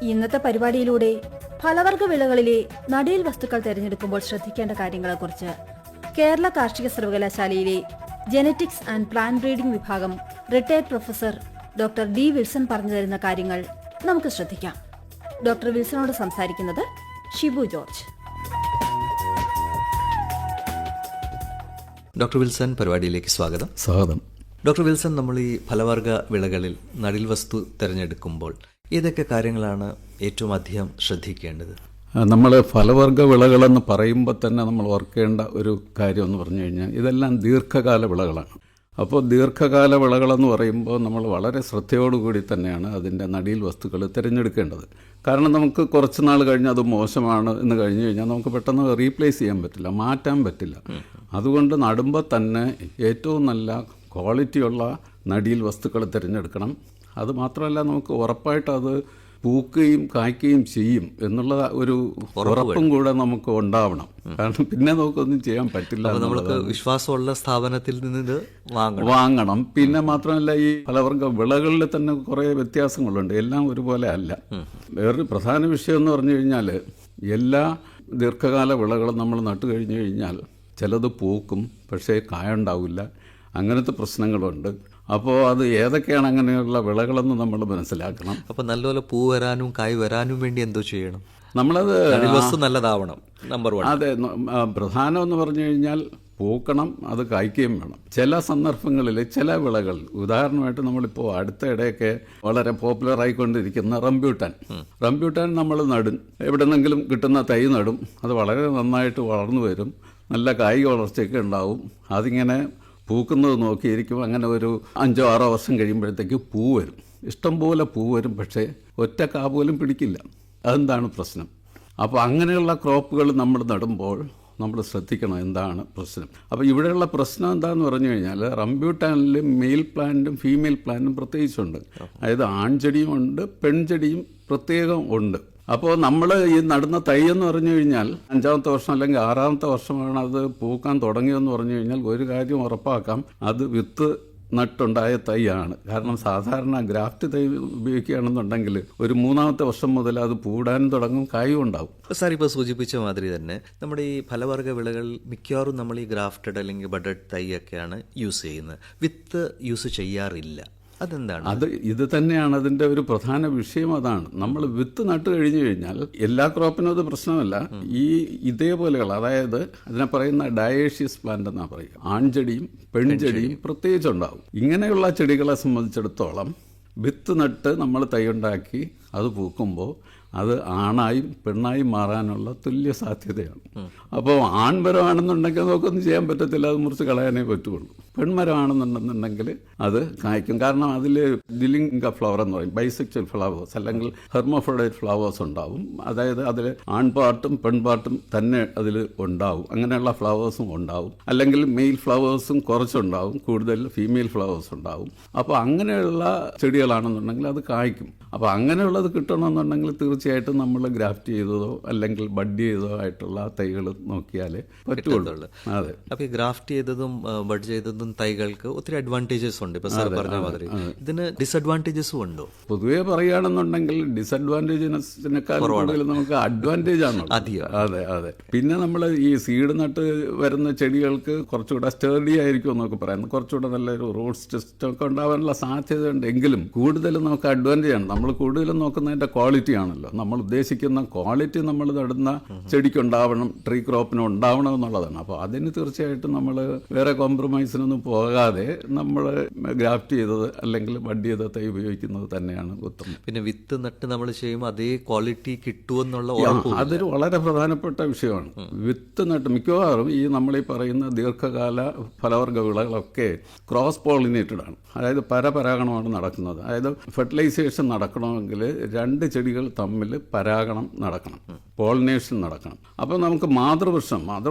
ഇന്നത്തെ പരിപാടിയിലൂടെ ഫലവർഗ വിളകളിലെ നടീൽ വസ്തുക്കൾ തിരഞ്ഞെടുക്കുമ്പോൾ ശ്രദ്ധിക്കേണ്ട കാര്യങ്ങളെക്കുറിച്ച് കേരള കാർഷിക സർവകലാശാലയിലെ ജെനറ്റിക്സ് ആൻഡ് പ്ലാന്റ് ബ്രീഡിംഗ് വിഭാഗം retired professor doctor D Wilson പറഞ്ഞു തരുന്ന കാര്യങ്ങൾ നമുക്ക് ശ്രദ്ധിക്കാം. ഡോക്ടർ വിൽസണോട് സംസാരിക്കുന്നത് ഷിബു ജോർജ്. ഡോക്ടർ വിൽസൺ, പരിപാടിയിലേക്ക് സ്വാഗതം. സ്വാഗതം. ഡോക്ടർ വിൽസൺ, നമ്മൾ ഈ ഫലവർഗ വിളകളിൽ നടീൽ വസ്തു തിരഞ്ഞെടുക്കുമ്പോൾ ഏതൊക്കെ കാര്യങ്ങളാണ് ഏറ്റവും അധികം ശ്രദ്ധിക്കേണ്ടത്? നമ്മൾ ഫലവർഗ വിളകളെന്ന് പറയുമ്പോൾ തന്നെ നമ്മൾ ഓർക്കേണ്ട ഒരു കാര്യം എന്ന് പറഞ്ഞു കഴിഞ്ഞാൽ ഇതെല്ലാം ദീർഘകാല വിളകളാണ്. അപ്പോൾ ദീർഘകാല വിളകളെന്ന് പറയുമ്പോൾ നമ്മൾ വളരെ ശ്രദ്ധയോടുകൂടി തന്നെയാണ് അതിൻ്റെ നടീൽ വസ്തുക്കൾ തിരഞ്ഞെടുക്കേണ്ടത്. കാരണം നമുക്ക് കുറച്ച് നാൾ കഴിഞ്ഞ് അത് മോശമാണ് എന്ന് കഴിഞ്ഞ് കഴിഞ്ഞാൽ നമുക്ക് പെട്ടെന്ന് റീപ്ലേസ് ചെയ്യാൻ പറ്റില്ല, മാറ്റാൻ പറ്റില്ല. അതുകൊണ്ട് നടുമ്പോൾ തന്നെ ഏറ്റവും നല്ല ക്വാളിറ്റിയുള്ള നടീൽ വസ്തുക്കൾ തിരഞ്ഞെടുക്കണം. അത് മാത്രമല്ല, നമുക്ക് ഉറപ്പായിട്ട് അത് പൂക്കുകയും കായ്ക്കുകയും ചെയ്യും എന്നുള്ള ഒരു ഉറപ്പും കൂടെ നമുക്ക് ഉണ്ടാവണം. കാരണം പിന്നെ നമുക്കൊന്നും ചെയ്യാൻ പറ്റില്ല. നമുക്ക് വിശ്വാസമുള്ള സ്ഥാപനത്തിൽ നിന്ന് ഇത് വാങ്ങണം. പിന്നെ മാത്രമല്ല, ഈ ഫലവർഗ വിളകളിൽ തന്നെ കുറേ വ്യത്യാസങ്ങളുണ്ട്, എല്ലാം ഒരുപോലെ അല്ല. വേറൊരു പ്രധാന വിഷയം എന്ന് പറഞ്ഞു കഴിഞ്ഞാൽ, എല്ലാ ദീർഘകാല വിളകളും നമ്മൾ നട്ടു കഴിഞ്ഞു കഴിഞ്ഞാൽ ചിലത് പൂക്കും, പക്ഷേ കായ ഉണ്ടാവില്ല. അങ്ങനത്തെ പ്രശ്നങ്ങളുണ്ട്. അപ്പോൾ അത് ഏതൊക്കെയാണ് അങ്ങനെയുള്ള വിളകളെന്ന് നമ്മൾ മനസ്സിലാക്കണം. അപ്പോൾ നല്ലപോലെ പൂ വരാനും കായ് വരാനും വേണ്ടി എന്തോ ചെയ്യണം? നമ്മളത് വസ്തു നല്ലതാവണം, നമ്പർ 1. അതെ, പ്രധാനം എന്ന് പറഞ്ഞു കഴിഞ്ഞാൽ പൂക്കണം, അത് കായ്ക്കുകയും വേണം. ചില സന്ദർഭങ്ങളിൽ ചില വിളകൾ, ഉദാഹരണമായിട്ട് നമ്മളിപ്പോൾ അടുത്ത ഇടയൊക്കെ വളരെ പോപ്പുലർ ആയിക്കൊണ്ടിരിക്കുന്ന റംബ്യൂട്ടാൻ നമ്മൾ നടും, എവിടെന്നെങ്കിലും കിട്ടുന്ന തൈ നടും. അത് വളരെ നന്നായിട്ട് വളർന്നു വരും, നല്ല കായിക വളർച്ചയൊക്കെ ഉണ്ടാവും. അതിങ്ങനെ പൂക്കുന്നത് നോക്കിയിരിക്കും. അങ്ങനെ ഒരു 5-6 വർഷം കഴിയുമ്പോഴത്തേക്ക് പൂ വരും, ഇഷ്ടംപോലെ പൂ വരും. പക്ഷേ ഒറ്റ കാ പോലും പിടിക്കില്ല. അതെന്താണ് പ്രശ്നം? അപ്പോൾ അങ്ങനെയുള്ള ക്രോപ്പുകൾ നമ്മൾ നടുമ്പോൾ നമ്മൾ ശ്രദ്ധിക്കണം എന്താണ് പ്രശ്നം. അപ്പോൾ ഇവിടെയുള്ള പ്രശ്നം എന്താണെന്ന് പറഞ്ഞു കഴിഞ്ഞാൽ, റംബ്യൂട്ടാനിൽ മെയിൽ പ്ലാന്റും ഫീമെയിൽ പ്ലാന്റും പ്രത്യേകിച്ചുണ്ട്. അതായത് ആൺചെടിയും ഉണ്ട്, പെൺചെടിയും പ്രത്യേകം ഉണ്ട്. അപ്പോൾ നമ്മൾ ഈ നടുന്ന തൈ എന്ന് പറഞ്ഞു കഴിഞ്ഞാൽ 5ാമത്തെ വർഷം അല്ലെങ്കിൽ 6ാമത്തെ വർഷമാണ് അത് പൂക്കാൻ തുടങ്ങിയതെന്ന് പറഞ്ഞു കഴിഞ്ഞാൽ ഒരു കാര്യം ഉറപ്പാക്കാം, അത് വിത്ത് നട്ടുണ്ടായ തൈയാണ്. കാരണം സാധാരണ ഗ്രാഫ്റ്റ് തൈ ഉപയോഗിക്കുകയാണെന്നുണ്ടെങ്കിൽ ഒരു 3ാമത്തെ വർഷം മുതൽ അത് പൂടാനും തുടങ്ങും, കായും ഉണ്ടാവും. സാർ ഇപ്പോൾ സൂചിപ്പിച്ച മാതിരി തന്നെ നമ്മുടെ ഈ ഫലവർഗ വിളകൾ മിക്കവാറും നമ്മൾ ഈ ഗ്രാഫ്റ്റഡ് അല്ലെങ്കിൽ ബഡഡ് തൈ ഒക്കെയാണ് യൂസ് ചെയ്യുന്നത്, വിത്ത് യൂസ് ചെയ്യാറില്ല. അതെന്താണ്? ഇത് തന്നെയാണ് അതിന്റെ ഒരു പ്രധാന വിഷയം. അതാണ്, നമ്മൾ വിത്ത് നട്ട് കഴിഞ്ഞു കഴിഞ്ഞാൽ എല്ലാ ക്രോപ്പിനും അത് പ്രശ്നമല്ല. ഇതേപോലെയുള്ള, അതായത് അതിനെ പറയുന്ന ഡയേഷ്യസ് പ്ലാന്റ് എന്നാ പറയുക, ആൺചെടിയും പെൺചെടിയും പ്രത്യേകിച്ചുണ്ടാവും. ഇങ്ങനെയുള്ള ചെടികളെ സംബന്ധിച്ചിടത്തോളം വിത്ത് നട്ട് നമ്മൾ തൈ ഉണ്ടാക്കി അത് പൂക്കുമ്പോൾ അത് ആണായും പെണ്ണായും മാറാനുള്ള തുല്യ സാധ്യതയാണ്. അപ്പോൾ ആൺമരമാണെന്നുണ്ടെങ്കിൽ നമുക്കൊന്നും ചെയ്യാൻ പറ്റത്തില്ല, അത് മുറിച്ച് കളയാനേ പറ്റുള്ളൂ. പെൺമരമാണെന്നുണ്ടെന്നുണ്ടെങ്കിൽ അത് കായ്ക്കും. കാരണം അതിൽ ഡിലിംഗ ഫ്ലവർ എന്ന് പറയും, ബൈസെക്ച്വൽ ഫ്ലവേഴ്സ് അല്ലെങ്കിൽ ഹെർമോഫ്രോഡൈറ്റ് ഫ്ലവേഴ്സ് ഉണ്ടാവും. അതായത് അതിൽ ആൺപാർട്ടും പെൺപാർട്ടും തന്നെ അതിൽ ഉണ്ടാവും. അങ്ങനെയുള്ള ഫ്ലവേഴ്സും ഉണ്ടാവും. അല്ലെങ്കിൽ മെയിൽ ഫ്ലവേഴ്സും കുറച്ചുണ്ടാവും, കൂടുതൽ ഫീമെയിൽ ഫ്ലവേഴ്സ് ഉണ്ടാവും. അപ്പോൾ അങ്ങനെയുള്ള ചെടികളാണെന്നുണ്ടെങ്കിൽ അത് കായ്ക്കും. അപ്പോൾ അങ്ങനെയുള്ളത് കിട്ടണമെന്നുണ്ടെങ്കിൽ തീർച്ചയായിട്ടും നമ്മൾ ഗ്രാഫ്റ്റ് ചെയ്തതോ അല്ലെങ്കിൽ ബഡ് ചെയ്തതോ ആയിട്ടുള്ള തൈകൾ നോക്കിയാലേ പറ്റുള്ളൂ. അതെ. അപ്പോൾ ഈ ഗ്രാഫ്റ്റ് ചെയ്തതും ബഡ് ചെയ്തതും തൈകൾക്ക് ഒത്തിരി അഡ്വാൻറ്റേജസ് ഉണ്ട്. ഇപ്പോൾ സാർ പറഞ്ഞ മാതിരി ഇതിന് ഡിസഡ്വാൻറ്റേജസും ഉണ്ടോ? പൊതുവെ പറയുകയാണെന്നുണ്ടെങ്കിൽ ഡിസഡ്വാൻറ്റേജിനെക്കാൾ കൂടുതൽ നമുക്ക് അഡ്വാൻറ്റേജ് ആണ്. അതെ അതെ. പിന്നെ നമ്മൾ ഈ സീഡ് നട്ട് വരുന്ന ചെടികൾക്ക് കുറച്ചുകൂടെ സ്റ്റേർഡി ആയിരിക്കും എന്നൊക്കെ പറയുന്നത്, കുറച്ചുകൂടെ നല്ലൊരു റൂട്ട് സിസ്റ്റം ഒക്കെ ഉണ്ടാവാനുള്ള സാധ്യത ഉണ്ടെങ്കിലും കൂടുതലും നമുക്ക് അഡ്വാൻറ്റേജ് ആണ്. നമ്മൾ കൂടുതലും നോക്കുന്നതിൻ്റെ ക്വാളിറ്റി ആണല്ലോ. നമ്മൾ ഉദ്ദേശിക്കുന്ന ക്വാളിറ്റി നമ്മൾ നടുന്ന ചെടിക്ക് ഉണ്ടാവണം, ട്രീ ക്രോപ്പിന് ഉണ്ടാവണം എന്നുള്ളതാണ്. അപ്പോൾ അതിന് തീർച്ചയായിട്ടും നമ്മൾ വേറെ കോംപ്രമൈസിനൊന്നും പോകാതെ നമ്മൾ ഗ്രാഫ്റ്റ് ചെയ്തത് അല്ലെങ്കിൽ ബഡ് ചെയ്ത തൈ ഉപയോഗിക്കുന്നത് തന്നെയാണ് ഉത്തമം. പിന്നെ വിത്ത് നട്ട് നമ്മൾ ചെയ്യുമ്പോൾ അതേ ക്വാളിറ്റി കിട്ടുമെന്നുള്ള അതൊരു വളരെ പ്രധാനപ്പെട്ട വിഷയമാണ്. വിത്ത് നട്ട് മിക്കവാറും ഈ നമ്മളീ പറയുന്ന ദീർഘകാല ഫലവർഗ വിളകളൊക്കെ ക്രോസ് പോളിനേറ്റഡ് ആണ്. അതായത് പരപരാഗണമാണ് നടക്കുന്നത്. അതായത് ഫെർട്ടിലൈസേഷൻ നടക്കണമെങ്കിൽ 2 ചെടികൾ തമ്മിൽ പരാഗണം നടക്കണം, പോളിനേഷൻ നടക്കണം. അപ്പോൾ നമുക്ക് മാതൃവൃക്ഷം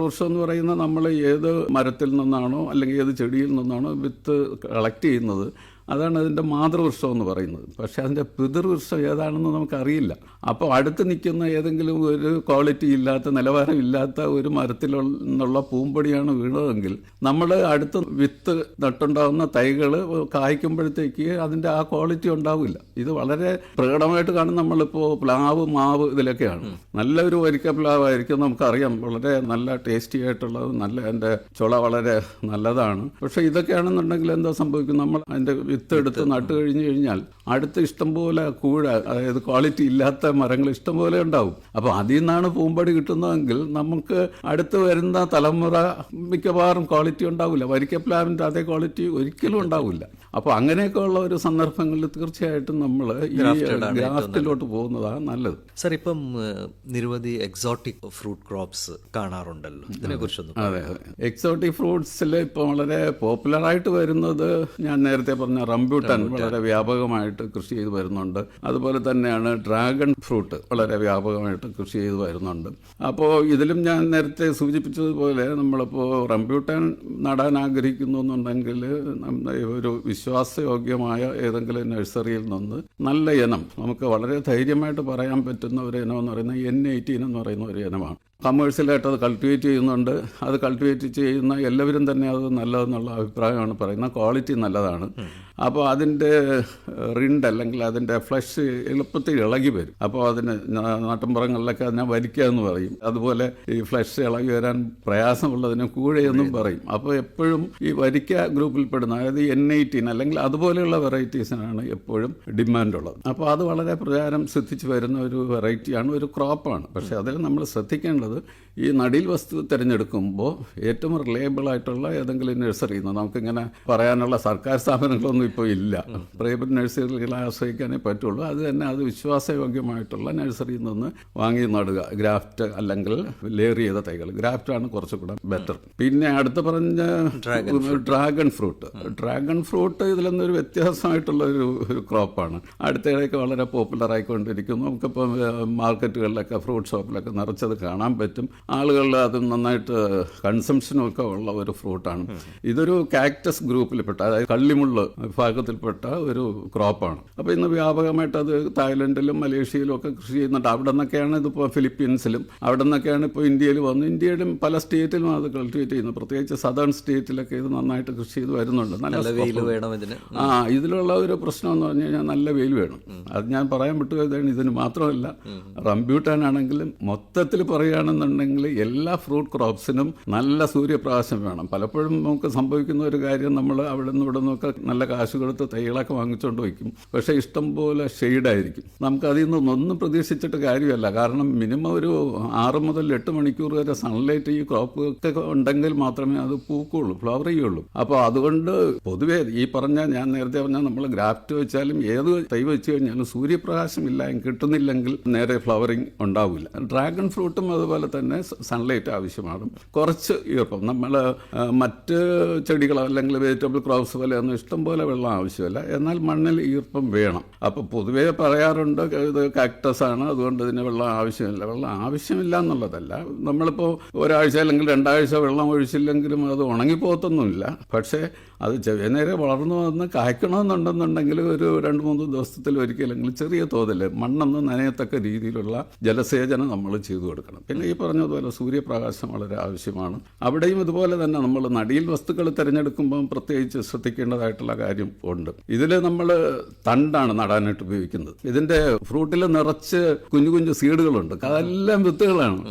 എന്ന് പറയുന്നത് നമ്മൾ ഏത് മരത്തിൽ നിന്നാണോ അല്ലെങ്കിൽ ഏത് ചെടിയിൽ നിന്നാണോ വിത്ത് കളക്ട് ചെയ്യുന്നത് അതാണ് അതിൻ്റെ മാതൃവൃക്ഷം എന്ന് പറയുന്നത്. പക്ഷേ അതിൻ്റെ പിതൃവൃക്ഷം ഏതാണെന്ന് നമുക്കറിയില്ല. അപ്പോൾ അടുത്ത് നിൽക്കുന്ന ഏതെങ്കിലും ഒരു ക്വാളിറ്റി ഇല്ലാത്ത, നിലവാരമില്ലാത്ത ഒരു മരത്തിൽ നിന്നുള്ള പൂമ്പൊടിയാണ് വീണതെങ്കിൽ നമ്മൾ അടുത്ത വിത്ത് നട്ടുണ്ടാകുന്ന തൈകൾ കായ്ക്കുമ്പോഴത്തേക്ക് അതിൻ്റെ ആ ക്വാളിറ്റി ഉണ്ടാവില്ല. ഇത് വളരെ പ്രകടമായിട്ട് കാണും. നമ്മളിപ്പോൾ പ്ലാവ്, മാവ് ഇതിലൊക്കെയാണ്. നല്ലൊരു വരിക്ക പ്ലാവായിരിക്കും, നമുക്കറിയാം, വളരെ നല്ല ടേസ്റ്റി ആയിട്ടുള്ളത്, നല്ല അതിൻ്റെ ചുള വളരെ നല്ലതാണ്. പക്ഷേ ഇതൊക്കെയാണെന്നുണ്ടെങ്കിൽ എന്താ സംഭവിക്കും, നമ്മൾ അതിൻ്റെ വിത്ത് എടുത്ത് നട്ട് കഴിഞ്ഞ് കഴിഞ്ഞാൽ അടുത്ത് ഇഷ്ടംപോലെ കൂഴ, അതായത് ക്വാളിറ്റി ഇല്ലാത്ത മരങ്ങൾ ഇഷ്ടംപോലെ ഉണ്ടാവും. അപ്പോൾ അതിൽ നിന്നാണ് പൂമ്പൊടി കിട്ടുന്നതെങ്കിൽ നമുക്ക് അടുത്ത് വരുന്ന തലമുറ മിക്കവാറും ക്വാളിറ്റി ഉണ്ടാവില്ല. വരിക്കപ്ലാവിൻ്റെ അതേ ക്വാളിറ്റി ഒരിക്കലും ഉണ്ടാവില്ല. അപ്പോൾ അങ്ങനെയൊക്കെ ഉള്ള ഒരു സന്ദർഭങ്ങളിൽ തീർച്ചയായിട്ടും നമ്മൾ ഈ ഗ്രാഫ്റ്റിലോട്ട് പോകുന്നതാണ് നല്ലത്. സർ, ഇപ്പം നിരവധി എക്സോട്ടിക് ഫ്രൂട്ട് ക്രോപ്സ് കാണാറുണ്ടല്ലോ, ഇതിനെക്കുറിച്ചൊന്നും? അതെ, എക്സോട്ടിക് ഫ്രൂട്ട്സിൽ ഇപ്പോൾ വളരെ പോപ്പുലറായിട്ട് വരുന്നത് ഞാൻ നേരത്തെ പറഞ്ഞ റംബൂട്ടാൻ വളരെ വ്യാപകമായിട്ട് കൃഷി ചെയ്ത് വരുന്നുണ്ട്. അതുപോലെ തന്നെയാണ് ഡ്രാഗൺ ഫ്രൂട്ട് വളരെ വ്യാപകമായിട്ട് കൃഷി ചെയ്ത് വരുന്നുണ്ട്. അപ്പോൾ ഇതിലും ഞാൻ നേരത്തെ സൂചിപ്പിച്ചതുപോലെ നമ്മളിപ്പോൾ റംബൂട്ടാൻ നടാൻ ആഗ്രഹിക്കുന്നു എന്നുണ്ടെങ്കിൽ ഒരു വിശ്വാസയോഗ്യമായ ഏതെങ്കിലും നഴ്സറിയിൽ നിന്ന് നല്ല ഇനം, നമുക്ക് വളരെ ധൈര്യമായിട്ട് പറയാൻ പറ്റുന്ന ഒരു ഇനം എന്ന് പറയുന്നത് N18 എന്ന് പറയുന്ന ഒരു ഇനമാണ്. കമേഴ്ഷ്യലായിട്ട് അത് കൾട്ടിവേറ്റ് ചെയ്യുന്നുണ്ട്. അത് കൾട്ടിവേറ്റ് ചെയ്യുന്ന എല്ലാവരും തന്നെ അത് നല്ലതെന്നുള്ള അഭിപ്രായമാണ് പറയുന്നത്. ക്വാളിറ്റി നല്ലതാണ്. അപ്പോൾ അതിൻ്റെ റിണ്ട് അല്ലെങ്കിൽ അതിൻ്റെ ഫ്ലഷ് എളുപ്പത്തിൽ ഇളകി വരും. അപ്പോൾ അതിന് നാട്ടിൻപുറങ്ങളിലൊക്കെ അതിനെ വരിക്കുക എന്ന് പറയും. അതുപോലെ ഈ ഫ്ലഷ് ഇളകി വരാൻ പ്രയാസമുള്ളതിന് കൂഴയെന്നും പറയും. അപ്പോൾ എപ്പോഴും ഈ വരിക്ക ഗ്രൂപ്പിൽപ്പെടുന്ന, അതായത് N18 അല്ലെങ്കിൽ അതുപോലെയുള്ള വെറൈറ്റീസിനാണ് എപ്പോഴും ഡിമാൻഡുള്ളത്. അപ്പോൾ അത് വളരെ പ്രചാരം സിദ്ധിച്ച് വരുന്ന ഒരു വെറൈറ്റിയാണ്, ഒരു ക്രോപ്പാണ്. പക്ഷേ അതിൽ നമ്മൾ ശ്രദ്ധിക്കേണ്ടത് ഈ നടീൽ വസ്തു തിരഞ്ഞെടുക്കുമ്പോൾ ഏറ്റവും റിലയബിൾ ആയിട്ടുള്ള ഏതെങ്കിലും നഴ്സറിയിൽ നിന്ന്, നമുക്കിങ്ങനെ പറയാനുള്ള സർക്കാർ സ്ഥാപനങ്ങളൊന്നും ഇപ്പോൾ ഇല്ല, പ്രൈവറ്റ് നഴ്സറികളെ ആശ്രയിക്കാനേ പറ്റുള്ളൂ. അത് തന്നെ അത് വിശ്വാസയോഗ്യമായിട്ടുള്ള നഴ്സറിയിൽ നിന്ന് വാങ്ങി നടുക. ഗ്രാഫ്റ്റ് അല്ലെങ്കിൽ ലെയർ ചെയ്ത തൈകൾ, ഗ്രാഫ്റ്റാണ് കുറച്ചുകൂടെ ബെറ്റർ. പിന്നെ അടുത്ത് പറഞ്ഞ ഡ്രാഗൺ ഫ്രൂട്ട് ഇതിൽ നിന്നൊരു വ്യത്യാസമായിട്ടുള്ള ഒരു ക്രോപ്പാണ്. അടുത്തിടയ്ക്ക് വളരെ പോപ്പുലർ ആയിക്കൊണ്ടിരിക്കുന്നു. നമുക്കിപ്പോൾ മാർക്കറ്റുകളിലൊക്കെ ഫ്രൂട്ട് ഷോപ്പിലൊക്കെ നിറച്ചത് കാണാൻ പറ്റും. ആളുകൾ അത് നന്നായിട്ട് കൺസംഷനും ഒക്കെ ഉള്ള ഒരു ഫ്രൂട്ടാണ്. ഇതൊരു കാക്ടസ് ഗ്രൂപ്പിൽപ്പെട്ട, അതായത് കള്ളിമുള്ള് വിഭാഗത്തിൽപ്പെട്ട ഒരു ക്രോപ്പാണ്. അപ്പോൾ ഇന്ന് വ്യാപകമായിട്ട് അത് തായ്ലൻഡിലും മലേഷ്യയിലും ഒക്കെ കൃഷി ചെയ്യുന്നുണ്ട്. അവിടെ നിന്നൊക്കെയാണ് ഇതിപ്പോൾ ഫിലിപ്പീൻസിലും അവിടെ നിന്നൊക്കെയാണ് ഇപ്പോൾ ഇന്ത്യയിൽ വന്നു. ഇന്ത്യയിലും പല സ്റ്റേറ്റിലും അത് കൾട്ടിവേറ്റ് ചെയ്യുന്നു. പ്രത്യേകിച്ച് സദേൺ സ്റ്റേറ്റിലൊക്കെ ഇത് നന്നായിട്ട് കൃഷി ചെയ്ത് വരുന്നുണ്ട്. നല്ല വെയിൽ വേണം ഇതിന്. ഇതിലുള്ള ഒരു പ്രശ്നം എന്ന് പറഞ്ഞു കഴിഞ്ഞാൽ നല്ല വെയിൽ വേണം. അത് ഞാൻ പറയാൻ വിട്ടുപോയതാണ്. ഇതിന് മാത്രമല്ല, റംബ്യൂട്ടാൻ ആണെങ്കിലും മൊത്തത്തിൽ പറയുകയാണെന്നുണ്ടെങ്കിൽ എല്ലാ ഫ്രൂട്ട് ക്രോപ്സിനും നല്ല സൂര്യപ്രകാശം വേണം. പലപ്പോഴും നമുക്ക് സംഭവിക്കുന്ന ഒരു കാര്യം, നമ്മൾ അവിടെ നിന്ന് ഇവിടെ നിന്നൊക്കെ നല്ല കാശ് കൊടുത്ത് തൈകളൊക്കെ വാങ്ങിച്ചുകൊണ്ട് വയ്ക്കും. പക്ഷേ ഇഷ്ടംപോലെ ഷെയ്ഡായിരിക്കും. നമുക്ക് അതിൽ നിന്നൊന്നും പ്രതീക്ഷിച്ചിട്ട് കാര്യമല്ല. കാരണം മിനിമം ഒരു 6 മുതൽ 8 മണിക്കൂർ വരെ സൺലൈറ്റ് ഈ ക്രോപ്പൊക്കെ ഉണ്ടെങ്കിൽ മാത്രമേ അത് പൂക്കുള്ളൂ, ഫ്ലവർ ചെയ്യുള്ളൂ. അപ്പോൾ അതുകൊണ്ട് പൊതുവേ ഈ പറഞ്ഞ, ഞാൻ നേരത്തെ പറഞ്ഞാൽ, നമ്മൾ ഗ്രാഫ്റ്റ് വെച്ചാലും ഏത് തൈ വെച്ച് കഴിഞ്ഞാലും സൂര്യപ്രകാശം കിട്ടുന്നില്ലെങ്കിൽ നേരെ ഫ്ലവറിങ് ഉണ്ടാവില്ല. ഡ്രാഗൺ ഫ്രൂട്ടും അതുപോലെ തന്നെ സൺലൈറ്റ് ആവശ്യമാണ്. കുറച്ച് ഈർപ്പം, നമ്മൾ മറ്റ് ചെടികളോ അല്ലെങ്കിൽ വെജിറ്റബിൾ ക്രോപ്സ് പോലെ ഒന്നും ഇഷ്ടംപോലെ വെള്ളം ആവശ്യമില്ല. എന്നാൽ മണ്ണിൽ ഈർപ്പം വേണം. അപ്പോൾ പൊതുവേ പറയാറുണ്ട് ഇത് കാക്ടസ് ആണ്, അതുകൊണ്ട് ഇതിന് വെള്ളം ആവശ്യമില്ല. വെള്ളം ആവശ്യമില്ല എന്നുള്ളതല്ല. നമ്മളിപ്പോൾ ഒരാഴ്ച അല്ലെങ്കിൽ 2 ആഴ്ച വെള്ളം ഒഴിച്ചില്ലെങ്കിലും അത് ഉണങ്ങിപ്പോകത്തൊന്നുമില്ല. പക്ഷേ അത് നേരെ വളർന്നു വന്ന് കായ്ക്കണമെന്നുണ്ടെന്നുണ്ടെങ്കിൽ ഒരു 2-3 ദിവസത്തിൽ ഒരിക്കലെങ്കിലും ചെറിയ തോതിൽ മണ്ണൊന്ന് നനയത്തക്ക രീതിയിലുള്ള ജലസേചനം നമ്മൾ ചെയ്തു കൊടുക്കണം. പിന്നെ ഈ പറഞ്ഞതുപോലെ സൂര്യപ്രകാശം വളരെ ആവശ്യമാണ്. അവിടെയും ഇതുപോലെ തന്നെ നമ്മൾ നടീൽ വസ്തുക്കൾ തിരഞ്ഞെടുക്കുമ്പം പ്രത്യേകിച്ച് ശ്രദ്ധിക്കേണ്ടതായിട്ടുള്ള കാര്യം ഉണ്ട്. ഇതിൽ നമ്മൾ തണ്ടാണ് നടാനായിട്ട് ഉപയോഗിക്കുന്നത്. ഇതിൻ്റെ ഫ്രൂട്ടിൽ നിറച്ച് കുഞ്ഞു കുഞ്ഞു സീഡുകളുണ്ട്. അതെല്ലാം വിത്തുകളാണ്.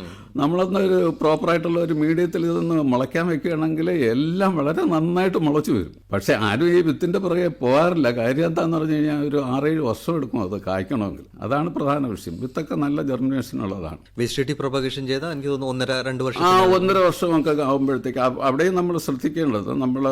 നമ്മളൊന്നൊരു പ്രോപ്പറായിട്ടുള്ള ഒരു മീഡിയത്തിൽ ഇതൊന്ന് മുളയ്ക്കാൻ വെക്കുകയാണെങ്കിൽ എല്ലാം വളരെ നന്നായിട്ട് മുളച്ചു വരും. പക്ഷെ ആരും ഈ വിത്തിൻ്റെ പുറകെ പോകാറില്ല. കാര്യം എന്താണെന്ന് പറഞ്ഞു കഴിഞ്ഞാൽ ഒരു 6-7 വർഷം എടുക്കും അത് കായ്ക്കണമെങ്കിൽ. അതാണ് പ്രധാന വിഷയം. വിത്തൊക്കെ നല്ല ജെർമിനേഷൻ ഉള്ളതാണ്. വെജിറ്റേറ്റീവ് പ്രൊപ്പഗേഷൻ ചെയ്താൽ എനിക്ക് തോന്നുന്നു 1.5-2 വർഷം 1.5 വർഷമൊക്കെ ആകുമ്പോഴത്തേക്ക് അവിടെയും നമ്മൾ ശ്രദ്ധിക്കേണ്ടത്, നമ്മൾ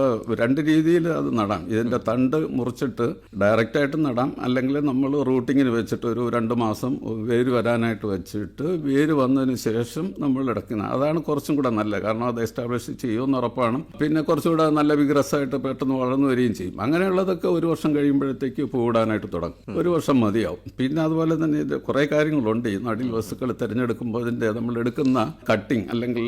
2 രീതിയിൽ അത് നടാം. ഇതിൻ്റെ തണ്ട് മുറിച്ചിട്ട് ഡയറക്റ്റായിട്ട് നടാം, അല്ലെങ്കിൽ നമ്മൾ റൂട്ടിങ്ങിന് വെച്ചിട്ട് ഒരു 2 മാസം വേര് വരാനായിട്ട് വെച്ചിട്ട് വേര് വന്നതിന് ശേഷം നമ്മൾ എടുക്കുന്നത്. അതാണ് കുറച്ചും കൂടെ നല്ലത്. കാരണം അത് എസ്റ്റാബ്ലിഷ് ചെയ്യുമെന്ന് ഉറപ്പാണ്. പിന്നെ കുറച്ചുകൂടെ നല്ല വിഗ്രസ് ആയിട്ട് പെട്ടെന്ന് വളർന്നു വരികയും ചെയ്യും. അങ്ങനെയുള്ളതൊക്കെ 1 വർഷം കഴിയുമ്പോഴത്തേക്ക് പൂവിടാനായിട്ട് തുടങ്ങും. 1 വർഷം മതിയാവും. പിന്നെ അതുപോലെ തന്നെ ഇത് കുറേ കാര്യങ്ങളുണ്ട്. ഈ നടീൽ വസ്തുക്കൾ തിരഞ്ഞെടുക്കുമ്പോൾ ഇതിൻ്റെ നമ്മൾ എടുക്കുന്ന കട്ടിങ് അല്ലെങ്കിൽ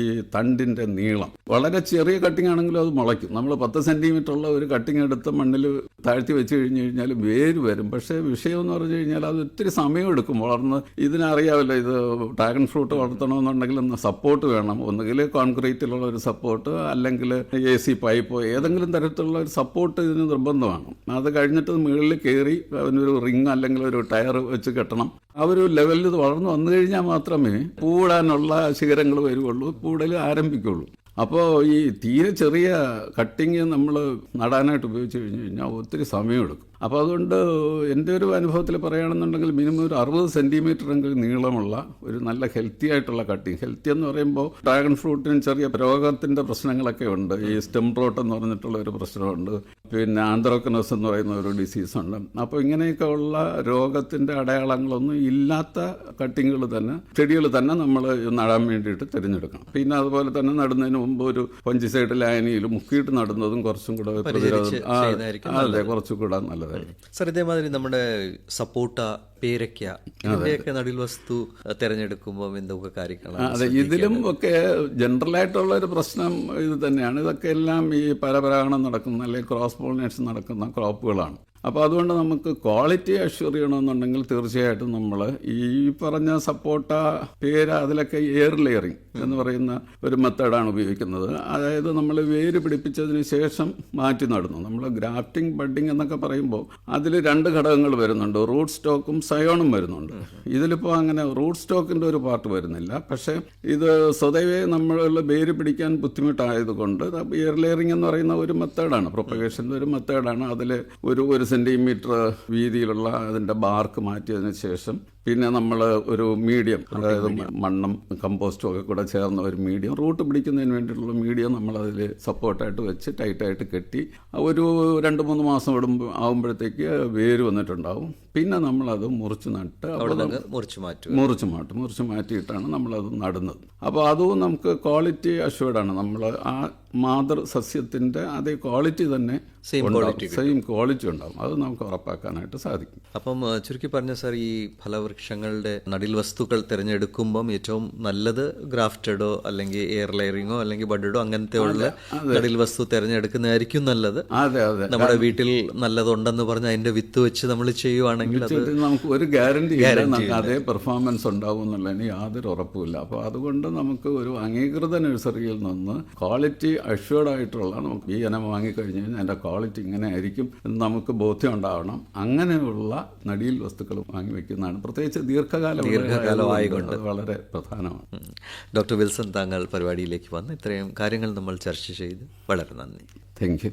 ഈ തണ്ടിൻ്റെ നീളം വളരെ ചെറിയ കട്ടിങ് ആണെങ്കിലും അത് മുളയ്ക്കും. നമ്മൾ 10 സെൻറ്റിമീറ്റർ ഉള്ള ഒരു കട്ടിങ് എടുത്ത് മണ്ണിൽ താഴ്ത്തി വെച്ച് കഴിഞ്ഞ് കഴിഞ്ഞാൽ വേര് വരും. പക്ഷേ വിഷയം എന്ന് പറഞ്ഞു കഴിഞ്ഞാൽ അത് ഒത്തിരി സമയമെടുക്കും വളർന്ന്. ഇതിനറിയാമല്ലോ, ഇത് ഡ്രാഗൺ ഫ്രൂട്ട് വളർത്തണമെന്നുണ്ടെങ്കിൽ സപ്പോർട്ട് വേണം. ഒന്നുകിൽ കോൺക്രീറ്റിലുള്ള ഒരു സപ്പോർട്ട്, അല്ലെങ്കിൽ AC പൈപ്പോ ഏതെങ്കിലും തരത്തിലുള്ള ഒരു സപ്പോർട്ട് ഇതിന് നിർബന്ധമാണ്. അത് കഴിഞ്ഞിട്ട് മുകളിൽ കയറി അതിനൊരു റിങ് അല്ലെങ്കിൽ ഒരു ടയർ വെച്ച് കെട്ടണം. ആ ഒരു ലെവലിൽ ഇത് വളർന്നു വന്നു കഴിഞ്ഞാൽ മാത്രമേ പൂവിടാനുള്ള ശിഖരങ്ങൾ വരുള്ളൂ, പൂവിടൽ ആരംഭിക്കുള്ളൂ. അപ്പോൾ ഈ തീരെ ചെറിയ കട്ടിങ് നമ്മൾ നടാനായിട്ട് ഉപയോഗിച്ച് കഴിഞ്ഞ് കഴിഞ്ഞാൽ ഒത്തിരി സമയമെടുക്കും. അപ്പോൾ അതുകൊണ്ട് എൻ്റെ ഒരു അനുഭവത്തിൽ പറയുകയാണെന്നുണ്ടെങ്കിൽ മിനിമം ഒരു 60 സെൻറ്റിമീറ്റർ എങ്കിലും നീളമുള്ള ഒരു നല്ല ഹെൽത്തി ആയിട്ടുള്ള കട്ടിങ്. ഹെൽത്തി എന്ന് പറയുമ്പോൾ ഡ്രാഗൺ ഫ്രൂട്ടിന് ചെറിയ രോഗത്തിൻ്റെ പ്രശ്നങ്ങളൊക്കെ ഉണ്ട്. ഈ സ്റ്റെം റോട്ട് എന്ന് പറഞ്ഞിട്ടുള്ള ഒരു പ്രശ്നമുണ്ട്. പിന്നെ ആന്ത്രോക്കനോസ് എന്ന് പറയുന്ന ഒരു ഡിസീസുണ്ട്. അപ്പോൾ ഇങ്ങനെയൊക്കെ ഉള്ള രോഗത്തിൻ്റെ അടയാളങ്ങളൊന്നും ഇല്ലാത്ത കട്ടിങ്ങുകൾ തന്നെ, ചെടികൾ തന്നെ നമ്മൾ നടാൻ വേണ്ടിയിട്ട് തിരഞ്ഞെടുക്കണം. പിന്നെ അതുപോലെ തന്നെ നടുന്നതിന് മുമ്പ് ഒരു ഫംഗിസൈഡ് ലായനിയിൽ മുക്കിയിട്ട് നടുന്നതും കുറച്ചും കൂടെ പ്രതിരോധം, അതെ, കുറച്ചും കൂടെ നല്ലത്. സർ, ഇതേമാതിരി നമ്മുടെ സപ്പോട്ട, പേരയ്ക്ക, ഇതിന്റെയൊക്കെ നടീൽ വസ്തു തിരഞ്ഞെടുക്കുമ്പോൾ എന്തൊക്കെ കാര്യങ്ങളാണ്? അതെ, ഇതിലും ഒക്കെ ജനറലായിട്ടുള്ള ഒരു പ്രശ്നം ഇത് തന്നെയാണ്. ഇതൊക്കെ എല്ലാം ഈ പരപരാഗണം നടക്കുന്ന അല്ലെങ്കിൽ ക്രോസ് പോളിനേഷൻ നടക്കുന്ന ക്രോപ്പുകളാണ്. അപ്പോൾ അതുകൊണ്ട് നമുക്ക് ക്വാളിറ്റി അഷ്യൂർ ചെയ്യണമെന്നുണ്ടെങ്കിൽ തീർച്ചയായിട്ടും നമ്മൾ ഈ പറഞ്ഞ സപ്പോട്ട, പേര, അതിലൊക്കെ എയർ ലെയറിങ് എന്ന് പറയുന്ന ഒരു മെത്തേഡാണ് ഉപയോഗിക്കുന്നത്. അതായത് നമ്മൾ വേര് പിടിപ്പിച്ചതിന് ശേഷം മാറ്റി നടുന്നു. നമ്മൾ ഗ്രാഫ്റ്റിംഗ്, ബഡ്ഡിങ് എന്നൊക്കെ പറയുമ്പോൾ അതിൽ 2 ഘടകങ്ങൾ വരുന്നുണ്ട്. റൂട്ട് സ്റ്റോക്കും സയോണും വരുന്നുണ്ട്. ഇതിലിപ്പോൾ അങ്ങനെ റൂട്ട് സ്റ്റോക്കിൻ്റെ ഒരു പാർട്ട് വരുന്നില്ല. പക്ഷേ ഇത് സ്വതവേ നമ്മൾ വേര് പിടിക്കാൻ ബുദ്ധിമുട്ടായതുകൊണ്ട് എയർ ലെയറിങ് എന്ന് പറയുന്ന ഒരു മെത്തേഡാണ്, പ്രൊപ്പഗേഷൻ്റെ ഒരു മെത്തേഡാണ്. അതിൽ ഒരു സെൻറ്റിമീറ്റർ വീതിയിലുള്ള അതിൻ്റെ ബാർക്ക് മാറ്റിയതിന് ശേഷം പിന്നെ നമ്മൾ ഒരു മീഡിയം, അതായത് മണ്ണും കമ്പോസ്റ്റും ഒക്കെ കൂടെ ചേർന്ന ഒരു മീഡിയം, റൂട്ട് പിടിക്കുന്നതിന് വേണ്ടിയിട്ടുള്ള മീഡിയം നമ്മളതിൽ സപ്പോർട്ടായിട്ട് വെച്ച് ടൈറ്റായിട്ട് കെട്ടി ഒരു 2-3 മാസം ആകുമ്പോഴത്തേക്ക് വേര് വന്നിട്ടുണ്ടാവും. പിന്നെ നമ്മളത് മുറിച്ച് നട്ട് മുറിച്ച് മാറ്റിയിട്ടാണ് നമ്മളത് നടുന്നത്. അപ്പോൾ അതും നമുക്ക് ക്വാളിറ്റി അഷ്വേർഡാണ്. നമ്മൾ ആ മാതൃ സസ്യത്തിൻ്റെ അതേ ക്വാളിറ്റി തന്നെ സെയിം ക്വാളിറ്റി ഉണ്ടാവും. അത് നമുക്ക് ഉറപ്പാക്കാനായിട്ട് സാധിക്കും. അപ്പം ചുരുക്കി പറഞ്ഞ സാർ, ഈ ഫലവൃക്ഷങ്ങളുടെ നടീൽ വസ്തുക്കൾ തിരഞ്ഞെടുക്കുമ്പം ഏറ്റവും നല്ലത് ഗ്രാഫ്റ്റഡോ അല്ലെങ്കിൽ എയർ ലെയറിങ്ങോ അല്ലെങ്കിൽ ബഡഡോ അങ്ങനത്തെ ഉള്ള നടീൽ വസ്തു തിരഞ്ഞെടുക്കുന്നതായിരിക്കും നല്ലത്. അതെ അതെ, നമ്മുടെ വീട്ടിൽ നല്ലതുണ്ടെന്ന് പറഞ്ഞ് അതിന്റെ വിത്ത് വെച്ച് നമ്മൾ ചെയ്യുവാണെങ്കിൽ നമുക്ക് ഒരു ഗ്യാരണ്ടി അതേ പെർഫോമൻസ് ഉണ്ടാവും എന്നുള്ളതിന് യാതൊരു ഉറപ്പുമില്ല. അപ്പോൾ അതുകൊണ്ട് നമുക്ക് ഒരു അംഗീകൃത നഴ്സറിയിൽ നിന്ന് ക്വാളിറ്റി അഷ്വേർഡ് ആയിട്ടുള്ള, നമുക്ക് ഈ ഇനം വാങ്ങിക്കഴിഞ്ഞ് കഴിഞ്ഞാൽ അതിൻ്റെ ക്വാളിറ്റി ഇങ്ങനെ ആയിരിക്കും എന്ന് നമുക്ക് ബോധ്യം ഉണ്ടാവണം. അങ്ങനെയുള്ള നടീൽ വസ്തുക്കൾ വാങ്ങി വയ്ക്കുന്നതാണ് പ്രത്യേകിച്ച് ദീർഘകാലമായിക്കൊണ്ട് വളരെ പ്രധാനമാണ്. ഡോക്ടർ വിൽസൺ, താങ്കൾ പരിപാടിയിലേക്ക് വന്ന് ഇത്രയും കാര്യങ്ങൾ നമ്മൾ ചർച്ച ചെയ്ത് വളരെ നന്ദി. Thank you.